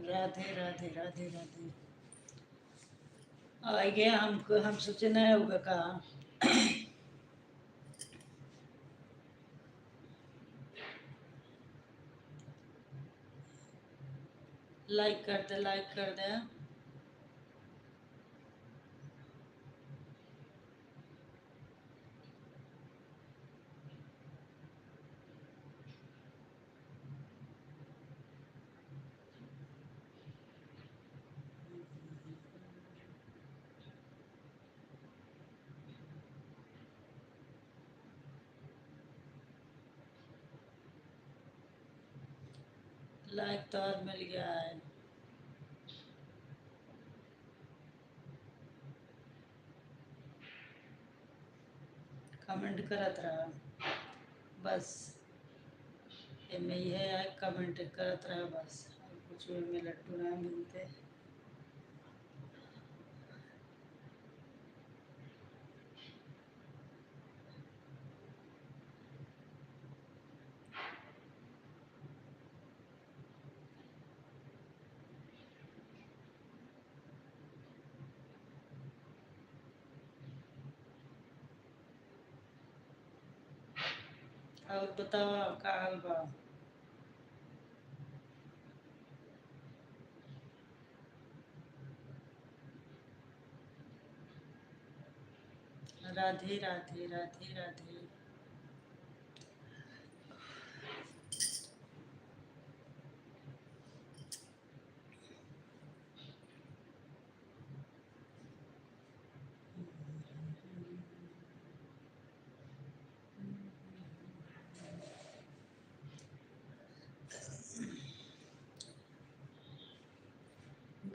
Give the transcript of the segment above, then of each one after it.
राधे राधे राधे राधे। आ गया हमको, हम सोचे नहीं होगा कहा। लाइक कर दे, लाइक कर दे। लाइक तो और मिल गया है। कमेंट करत रहा बस, एमे ये है कमेंट करत रहा बस, और कुछ में लट्टू ना मिलते। और बताओ का हाल बा। राधे राधे राधे राधे।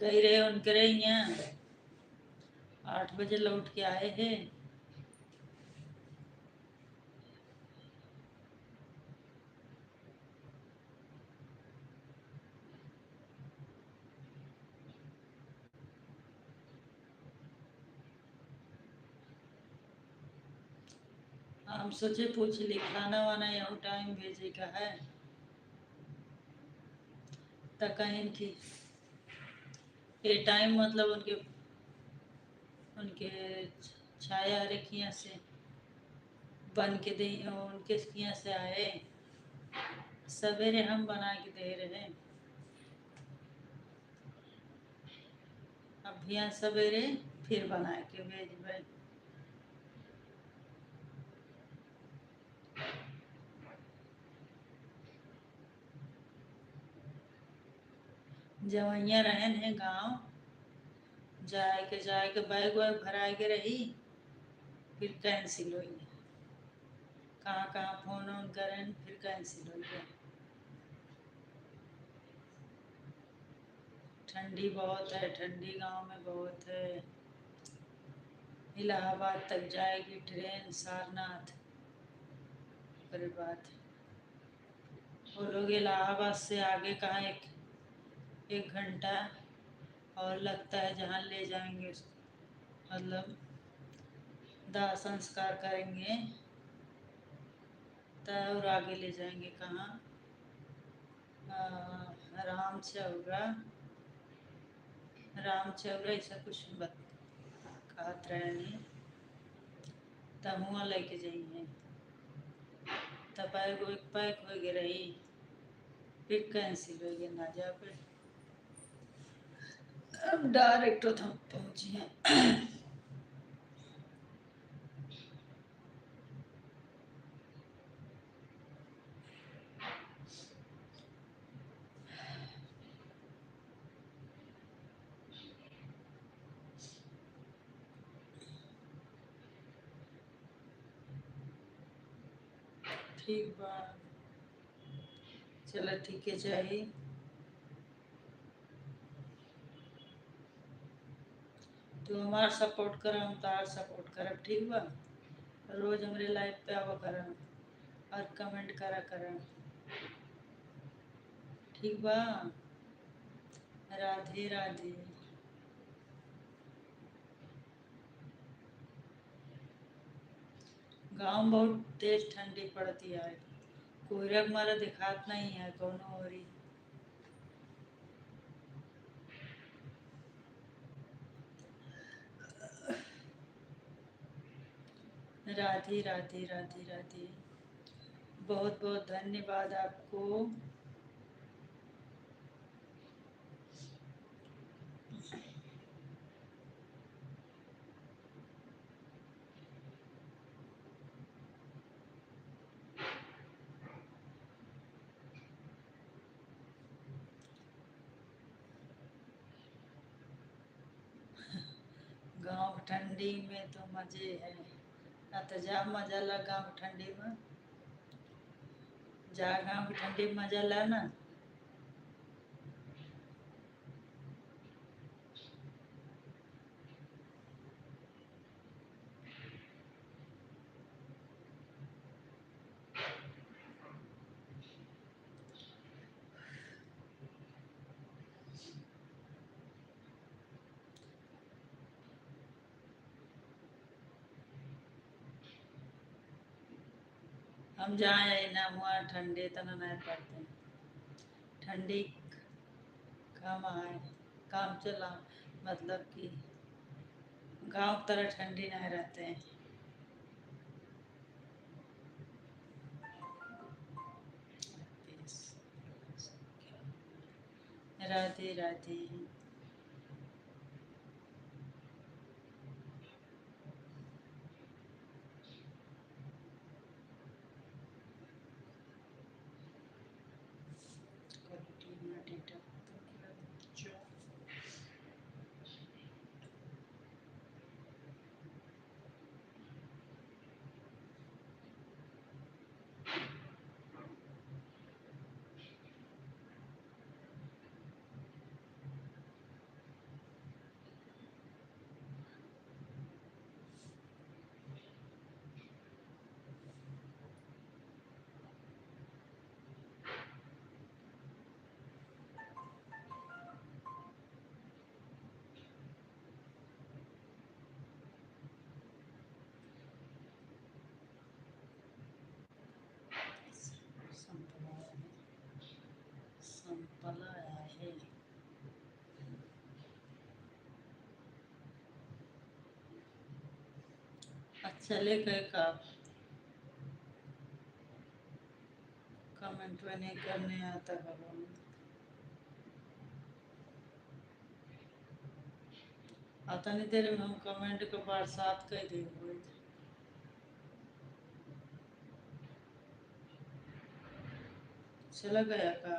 गई रहे उनके रहे यहाँ 8 बजे लौट के आए हैं। हम सोचे पूछ ली खाना वाना यहाँ टाइम भेजे का है। तो कहीं थी ये टाइम मतलब उनके उनके छाया रेखियाँ से बन के दे, उनके किया से आए सवेरे हम बना के दे रहे। अब यहाँ सवेरे फिर बना के भेजबे। जवैया रहन है गाँव जाए के बैग वैग भराए के रही, फिर कैंसिल हो गई। कहाँ कहाँ फोन ऑन करें फिर कैंसिल हो गया। ठंडी बहुत है, ठंडी गांव में बहुत है। इलाहाबाद तक जाएगी ट्रेन सारनाथ। अरे बात वो लोग इलाहाबाद से आगे कहाँ एक घंटा और लगता है जहाँ ले जाएंगे मतलब दाह संस्कार करेंगे तब और आगे ले जाएंगे कहाँ राम चौरा ऐसा कुछ कहत रहे नहीं तब हुआ लेके जाइए तब पैक हो गए रही फिर कैंसिल हो गया ना जा पे। अब डायरेक्ट तो हम पहुँचे हैं। ठीक बा चलो ठीक है चाहिए तो हमार सपोर्ट कर हम तार सपोर्ट करब। ठीक बा रोज हमारे लाइफ पे आवा करम और कमेंट करा करम। ठीक बा राधे राधे। गाँव में बहुत तेज ठंडी पड़ती है। कोयरा हमारा दिखात नहीं है कौनो हो रही। राधे राधे राधे राधे। बहुत बहुत धन्यवाद आपको। गाँव ठंडी में तो मज़े है ना तो जा मज़ा ला गाँव ठंडी में जा गाँव की ठंडी में मज़ा ला ना। हम जाए ना हुआ ठंडे तना नहीं पड़ते ठंडी कम आए काम चला मतलब कि गांव तरह ठंडी नहीं रहते हैं। राधे राधे। चले गए का कमेंट में नहीं करने आता भगवान। आता नहीं तेरे में हम कमेंट के बरसात कर दे हुए चला गया का।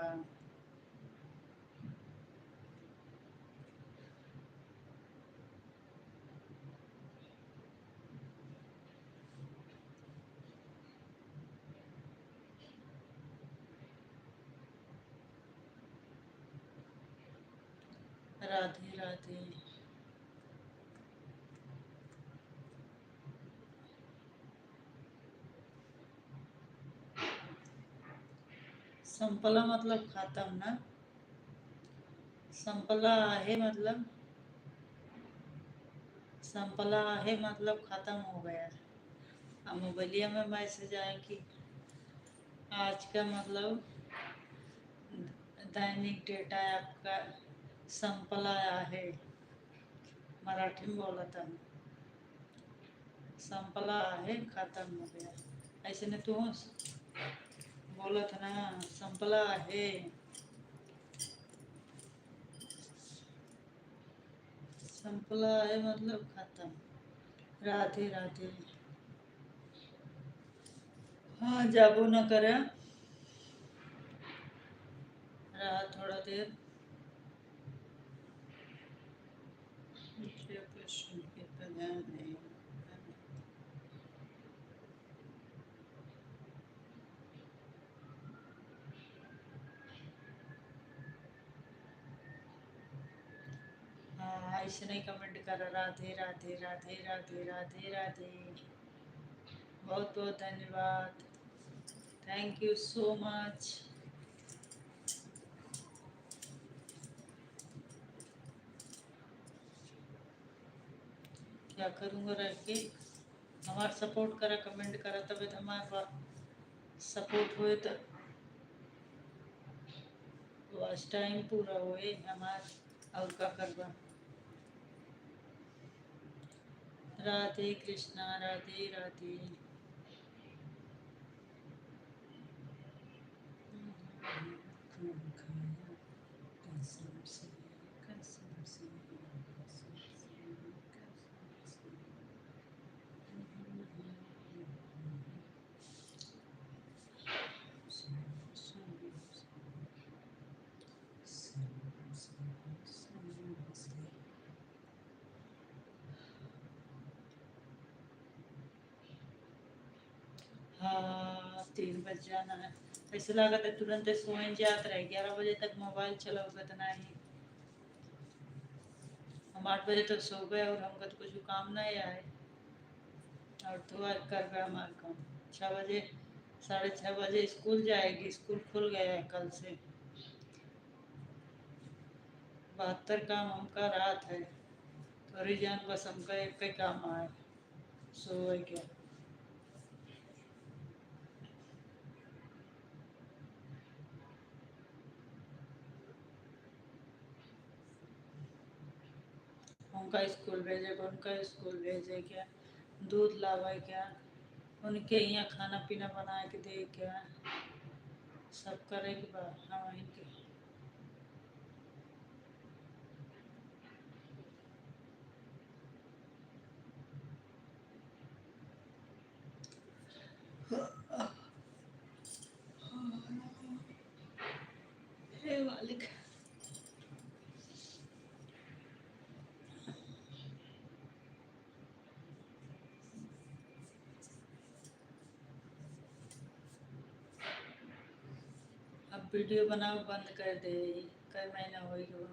राधे राधे। संपला मतलब खत्म ना। संपला है मतलब संपला है मतलब खत्म हो गया। अब मोबाइलिया में मैसेज आए कि आज का मतलब दैनिक डेटा आपका संपला है। मराठी में बोला था संपला है खत्म हो गया। ऐसे ने तू बोला था ना संपला है। संपला है मतलब खत्म। राधे राधे। हाँ जाबो न करे रहा थोड़ा देर। मुझे प्रश्न के तो ध्यान नहीं। हाँ ऐसे नहीं कमेंट कर। राधे राधे राधे राधे राधे राधे। बहुत बहुत धन्यवाद। Thank you so much. क्या करूँगा रह के। हमारा सपोर्ट करा कमेंट करा तब तो हमारा सपोर्ट हुए तो वॉच टाइम पूरा हुए हमार। और क्या करवा। राधे कृष्णा राधे राधे। कसम से कसम से कसम से कसम से। हाँ 3 बज जाना है। ऐसे लगा था तुरंत सोए जात रहे 11 बजे तक मोबाइल चलाओगे तो नहीं। हम 8 बजे तक सो गए और हमको तो कुछ काम नहीं आए। और तो आज कर गए हमारा काम 6 बजे 6:30 बजे स्कूल जाएगी। स्कूल खुल गया है कल से। 72 काम हमका रात है। थोड़ी जान बस हमका एक पे काम आए सोए क्या। उनका स्कूल भेजे उनका स्कूल भेजे क्या। दूध लावे क्या। उनके यहाँ खाना पीना बना के दे क्या। सब करे के बाद हाँ इनके। हे मालिक। अब वीडियो बनाओ बंद कर दे। कई महीना हो गया।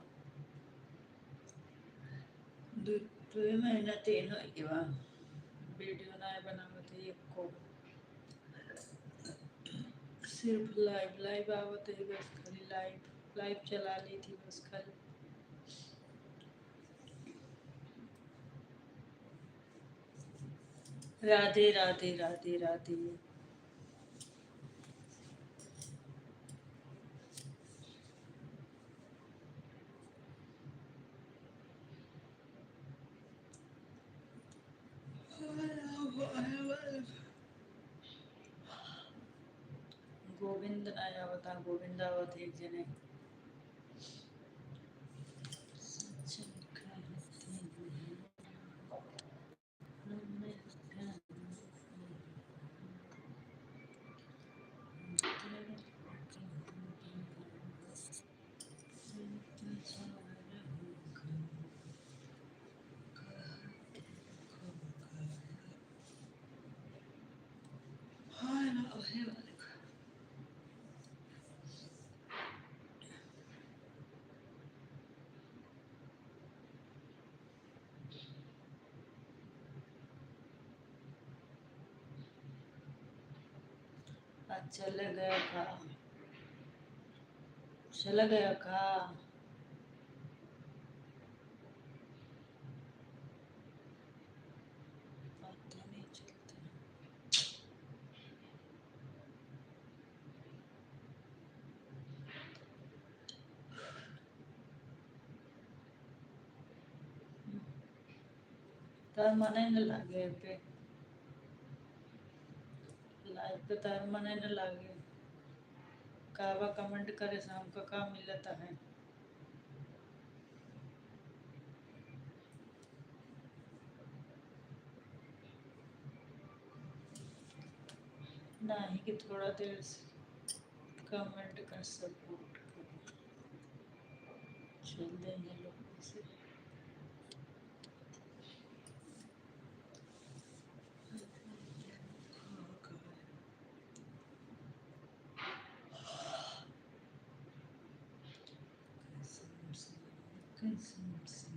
दो 2 महीना 3 हो गया वीडियो ना बनावत है एक को। सिर्फ लाइव लाइव आवत है बस खाली लाइव लाइव चला ली थी बस खाली। राधे राधे राधे राधे। गोविंद नाही आवत हा गोविंद आवत एक जने चले गया का चला गया का पता नहीं चलता तार मन ही न लागे पे लाइव पे तार मन ही न लागे कावा कमेंट करे शाम का काम मिलता है नहीं कि थोड़ा देर कमेंट कर सपोर्ट करो चल देंगे लोगों से कसम से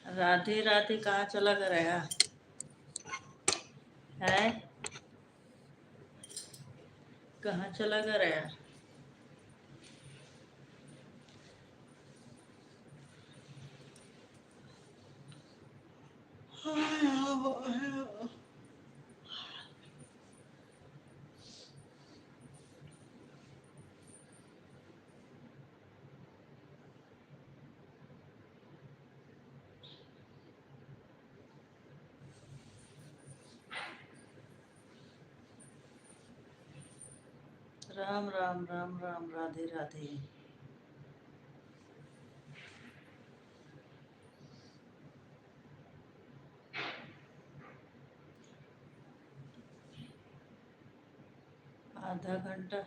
राधे राधे कहाँ चला गया है? कहाँ चला गया? राम राम राम राम, राधे राधे। आधा घंटा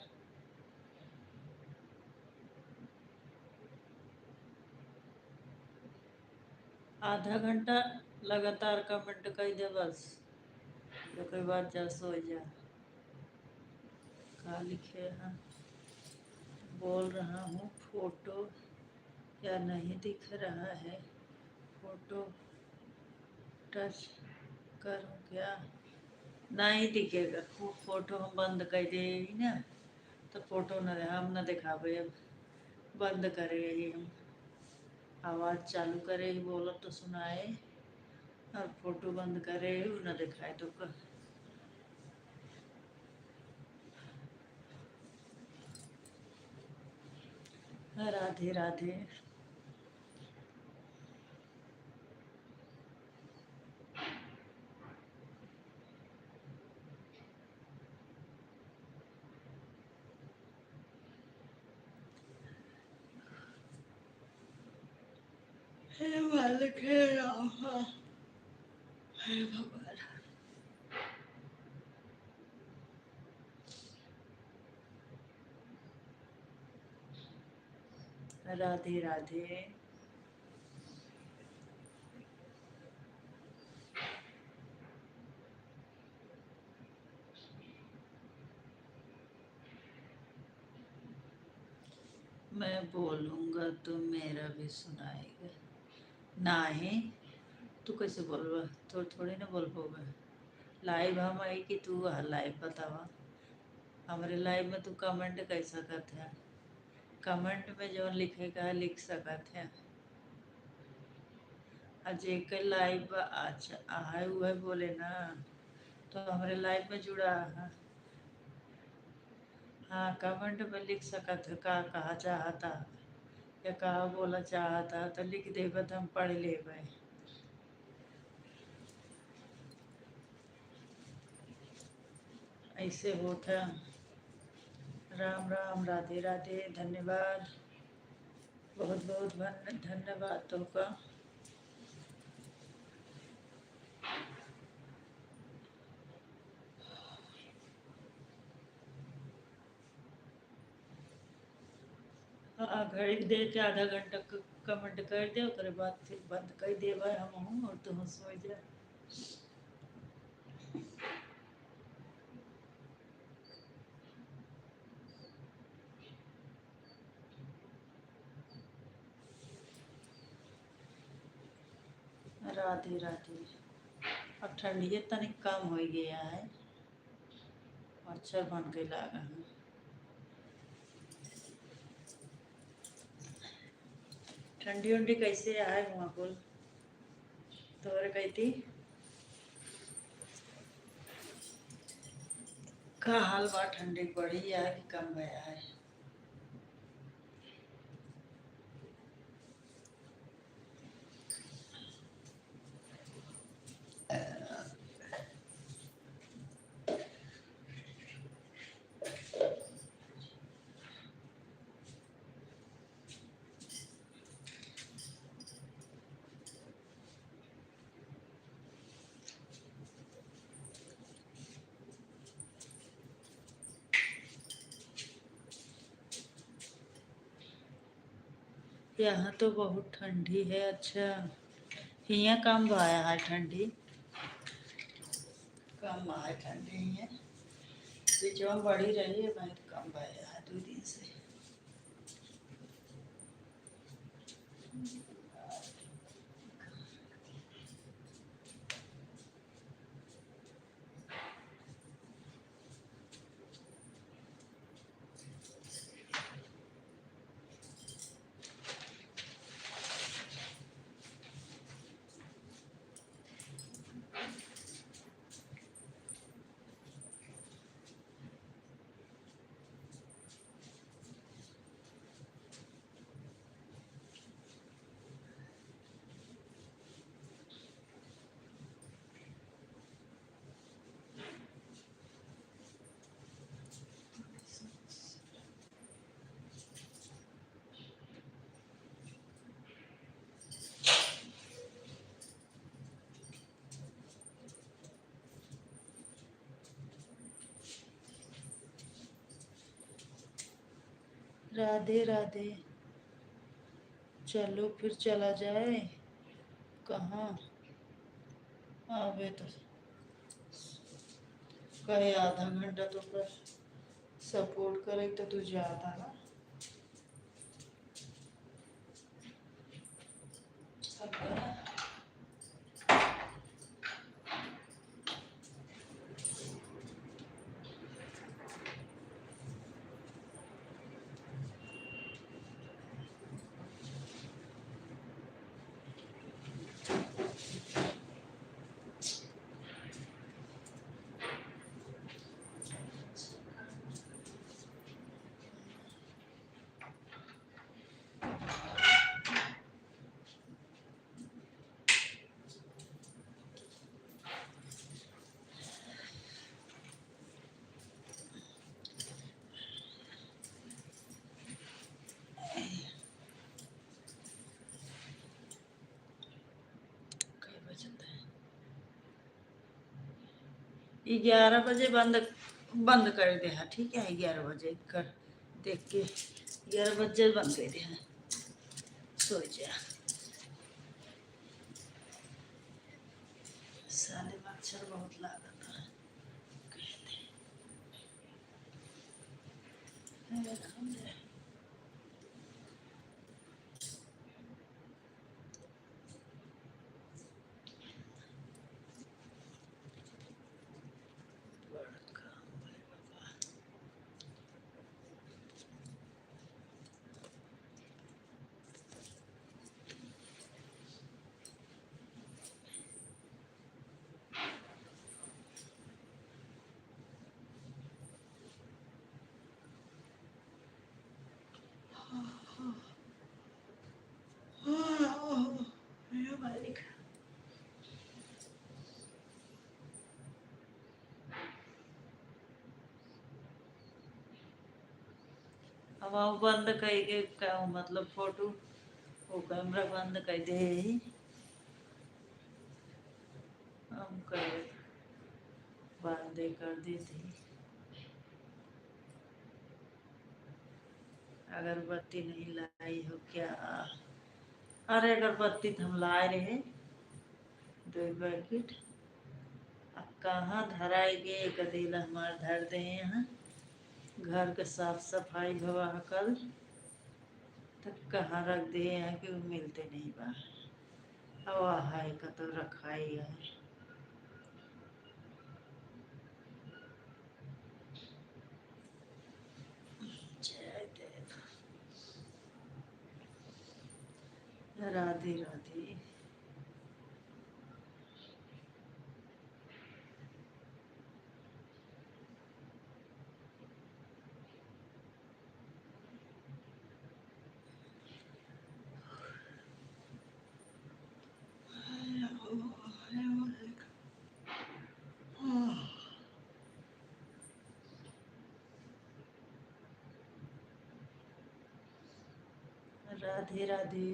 आधा घंटा लगातार कमेंट कर दे बस। तो कोई बात जा सो जा। क्या लिखे हैं? बोल रहा हूँ फोटो क्या नहीं दिख रहा है? फोटो टच करूँ क्या? नहीं दिखेगा। फोटो हम बंद कर देगी ना तो फोटो न हम न दिखावे। अब बंद करे ही हम। आवाज़ चालू करे ही बोलो तो सुनाए, और फोटो बंद करे ही न दिखाए तो कर। राधे राधे। हे मालिक, हे राम, हे भगवान। राधे राधे। मैं बोलूँगा तो मेरा भी सुनाएगा। नहीं, तू कैसे बोलबा? तो थोड़ी ना बोल पाओगे। लाइव हम आई कि तू लाइव बतावा। हमारे लाइव में तू कमेंट कैसा करते हैं? कमेंट में जो लिखेगा लिख सकत है। जेकर लाइव अच्छा आहे वह बोले ना, तो हमारे लाइव में जुड़ा है। हाँ, कमेंट में लिख सकत है का कहा चाहता या कहा बोला चाहता तो लिख देबे तो हम पढ़ लेबे। ऐसे होता। राम राम, राधे राधे, धन्यवाद। बहुत बहुत धन्यवाद तो का। हाँ, घड़ी दे के आधा घंटा कमेंट कर दे, ओकरे बाद फिर बंद कर देबे हम और तुम सो जा। राधे राधे। अब ठंडी तनिक कम हो गया है। मच्छर बन के लागा है। ठंडी उंडी कैसे आए वहाँ कुल? तोरे कहती का हाल बा? ठंडी बढ़ी है कि कम गया है? यहाँ तो बहुत ठंडी है। अच्छा, यहाँ कम आया है ठंडी। कम आया ठंडी है। बीचवा बढ़ी रही है, बहुत कम आया है 2 दिन से। राधे राधे। चलो फिर चला जाए। कहाँ? अबे तो कहे आधा घंटा तो कर सपोर्ट करे तो तू जाता ना। कई बजता है? 11 बजे बंद बंद कर दे। हाँ ठीक है, 11 बजे कर देख के 11 बजे बंद कर दे। सो जा साले, मच्छर बहुत लागत है। अब वो बंद कर के का मतलब फोटो वो कैमरा बंद कर दे। हम कर बंद कर दी थी। अगरबत्ती नहीं लाई हो क्या? अरे अगरबत्ती तो हम लाए रहे 2 पैकेट। अब कहाँ धराएंगे? कदेला हमार धर दे यहाँ। घर के साफ सफाई हुआ कल तक कहाँ रख दे हैं कि वो मिलते नहीं बा। हवा है का तो रखा ही है। जय देव। राधे राधे। राधे राधे।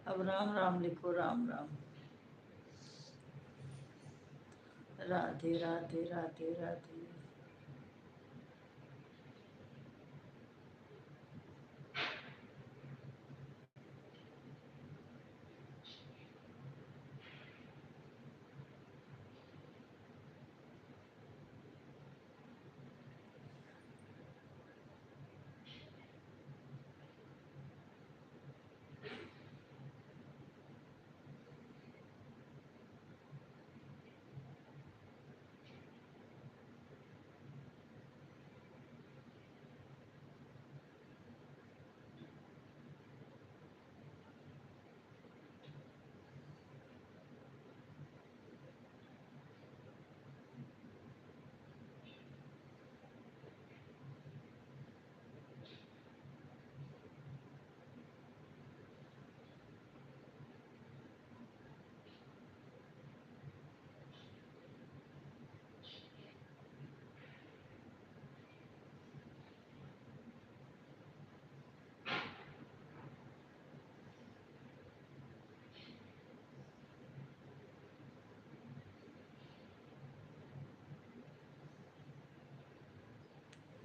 अब राम राम लिखो, राम राम। राधे राधे राधे राधे।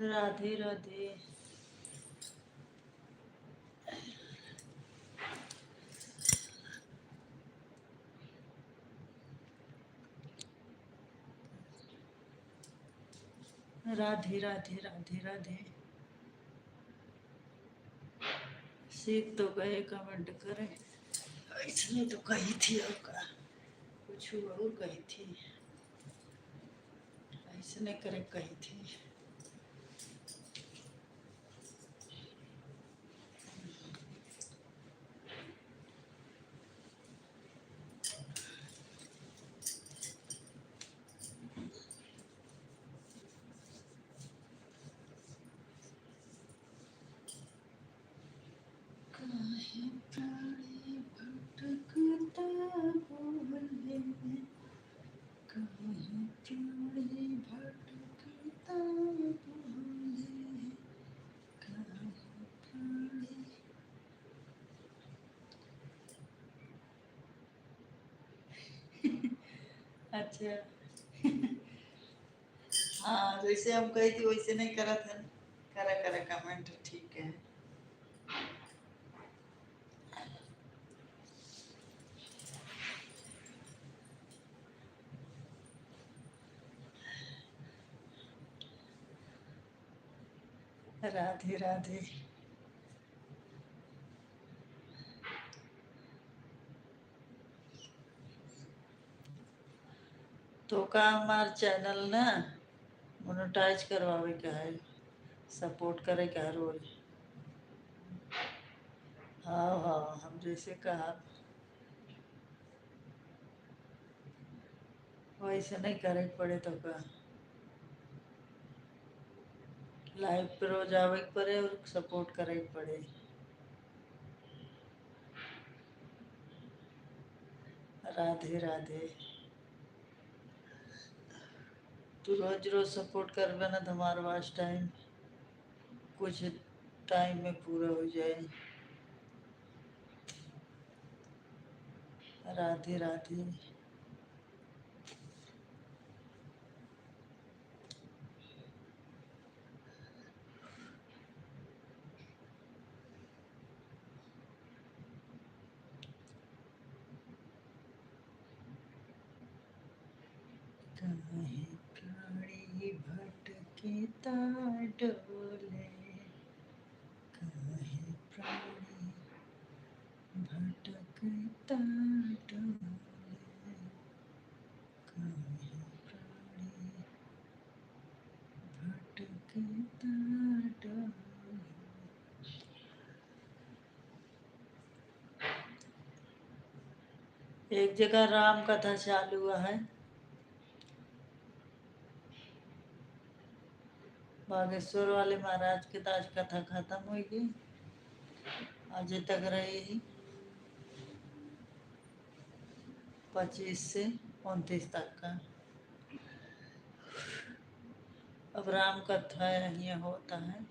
राधे राधे। राधे राधे राधे राधे। सीख तो गए, कमेंट करें। इसने तो कही थी आपका कुछ और कही थी, इसने करे कही थी। काहे प्राणी भटकता बोले, काहे प्राणी भटकता बोले, काहे प्राणी। अच्छा। हाँ, जैसे हम कही थी वैसे नहीं करा था। करा करा कमेंट, ठीक है। राधे राधे। तो का हमार चैनल ना मोनेटाइज करवावे का है, सपोर्ट करे का रोल। हाँ हाँ, हम जैसे कहा वैसे नहीं करे पड़े तो का लाइव पे रोज आवे के पड़े और सपोर्ट करे के पड़े। राधे राधे। तू रोज रोज सपोर्ट करबे ना तो हमारे पास टाइम कुछ टाइम में पूरा हो जाए। राधे राधे। काहे प्राणी भटकता डोले, काहे प्राणी भटकता डोले, काहे प्राणी भटकता डोले। एक जगह राम कथा चालू हुआ है, बागेश्वर वाले महाराज की तो आज कथा खत्म हुई गई, आज तक रही 25 से 29 तक का। अब राम कथा यहाँ होता है।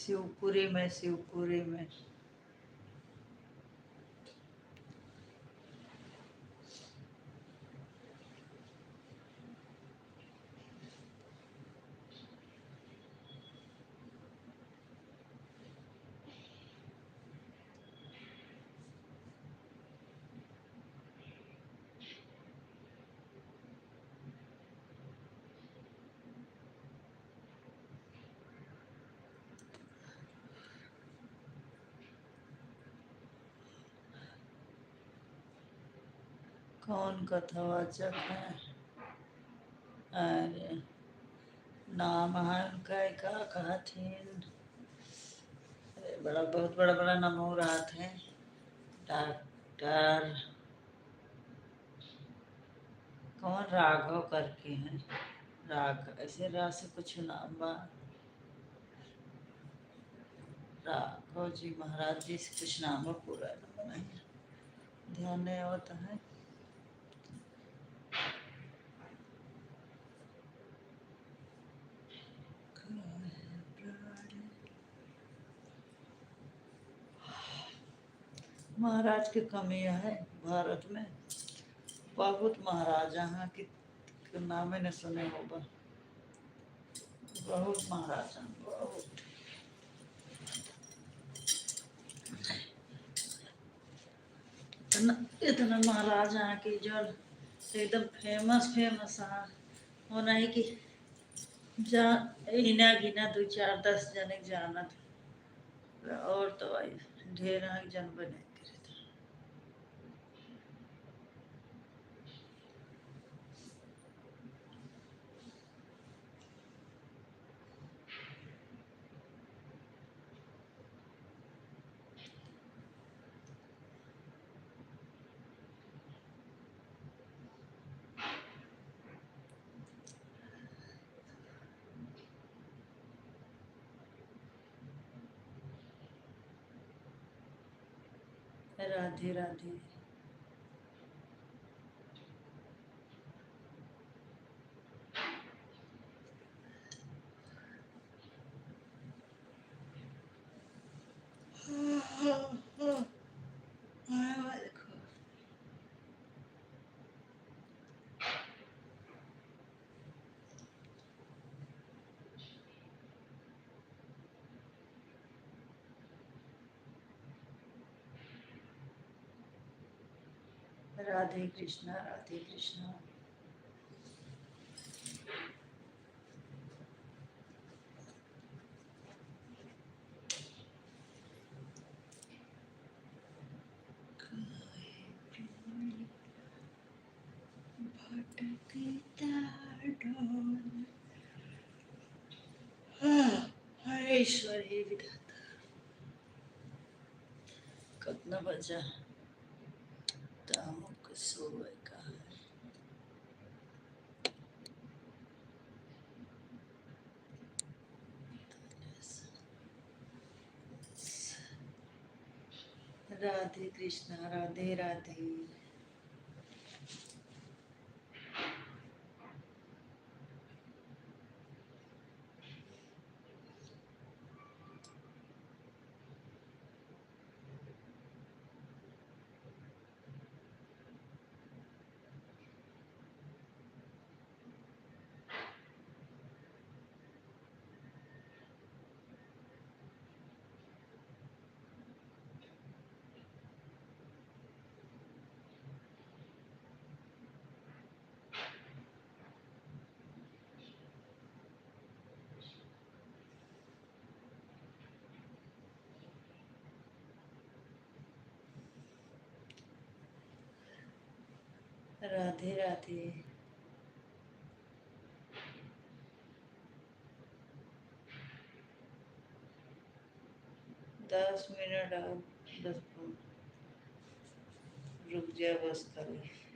शिवपुरी में, शिवपुरी में। कौन कथावाचक है? अरे नाम है उनका, का कहा थी, बड़ा बहुत बड़ा बड़ा नाम हो रहा थे। डॉक्टर कौन, राघव करके हैं, राघव ऐसे रा से कुछ नाम बा, राघव जी महाराज जी से कुछ नाम है, पूरा नाम नहीं ध्यान नहीं होता है। महाराज की कमियां है भारत में। बहुत महाराजा हैं कि नाम ही नहीं सुने होगा। बहुत महाराजा, बहुत। इतना इतना महाराजा हैं कि जो एकदम फेमस फेमस हैं। होना है कि जा इना गिना दो चार 10 जने जानत। और तो भाई ढेर जन बने करे। राधे राधे। राधे कृष्णा, राधे कृष्णा। हरे ईश्वर हे विधाता। कितना बजा तामुक सोए का है। राधे कृष्णा, राधे राधे। राधे राधे। 10 मिनट और 10 रुक जा बस खाली।